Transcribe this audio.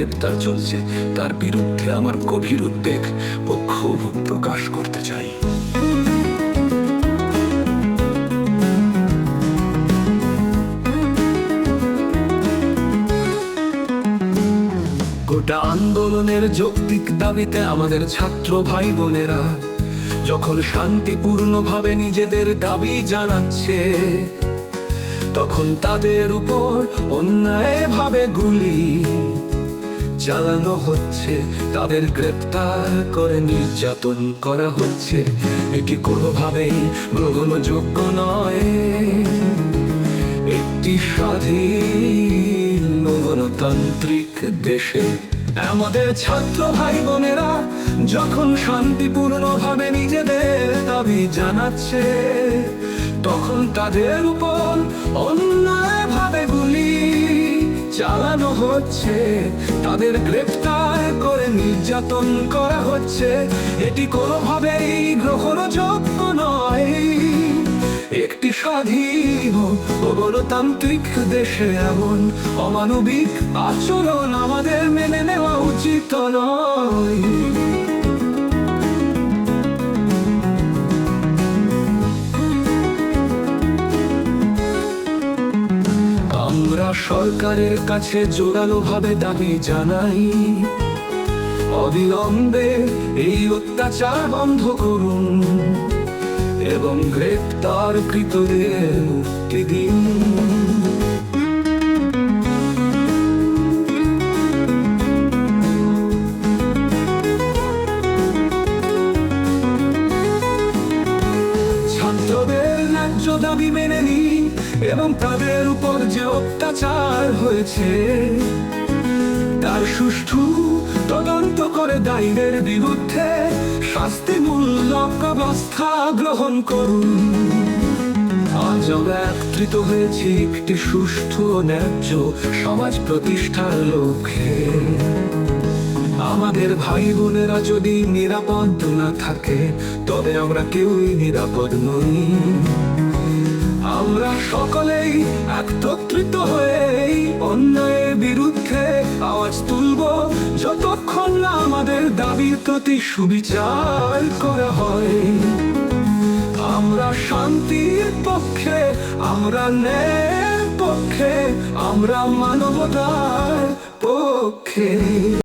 গ্রেপ্তার চলছে, তার বিরুদ্ধে আমার গভীর উদ্বেগ ও ক্ষোভ প্রকাশ করতে চাই। গোটা আন্দোলনের যৌক্তিক দাবিতে আমাদের ছাত্র ভাই বোনেরা যখন শান্তিপূর্ণভাবে নিজেদের দাবি জানাচ্ছে, তখন তাদের উপর অন্যায়ভাবে গুলি চালানো হচ্ছে, তাদের গ্রেপ্তার করে নির্যাতন করা হচ্ছে। এটি কোনোভাবেই গ্রহণযোগ্য নয়। একটি স্বাধীন গণতান্ত্রিক দেশে আমাদের ছাত্র ভাই বোনেরা যখন শান্তিপূর্ণভাবে নিজেদের দাবি জানাচ্ছে, তখন তাদের উপর অন্যায়ভাবে গুলি চালানো হচ্ছে, তাদের গ্রেপ্তার করে নির্যাতন করা হচ্ছে। এটি কোনোভাবেই গ্রহণযোগ্য নয়। একটি স্বাধীন ও গণতান্ত্রিক দেশে এমন অমানবিক আচরণ আমাদের মেনে নেওয়া উচিত নয়। আমরা সরকারের কাছে জোরালোভাবে দাবি জানাই, অবিলম্বে এই অত্যাচার বন্ধ করুন এবং গ্রেপ্তারকৃতদের মুক্তি দিন। ছাত্রদের ন্যায্য দাবি মেনে নিন এবং তাদের উপর যে অত্যাচার হয়েছে তার সুষ্ঠু তদন্ত করে দায়ীদের বিরুদ্ধে শাস্তিমূলক ব্যবস্থা গ্রহণ করুন। আজ আমরা একত্রিত হয়েছি একটি সুষ্ঠু ও ন্যায্য সমাজ প্রতিষ্ঠার লক্ষ্যে। আমাদের ভাই বোনেরা যদি নিরাপদ না থাকে, তবে আমরা কেউই নিরাপদ নই। আমরা সকলেই একত্রিত হয়ে এই অন্যায়ের বিরুদ্ধে আওয়াজ তুলব, যতক্ষণ না আমাদের দাবির প্রতি সুবিচার করা হয়। আমরা শান্তির পক্ষে, আমরা ন্যায়ের পক্ষে, আমরা মানবতার পক্ষে।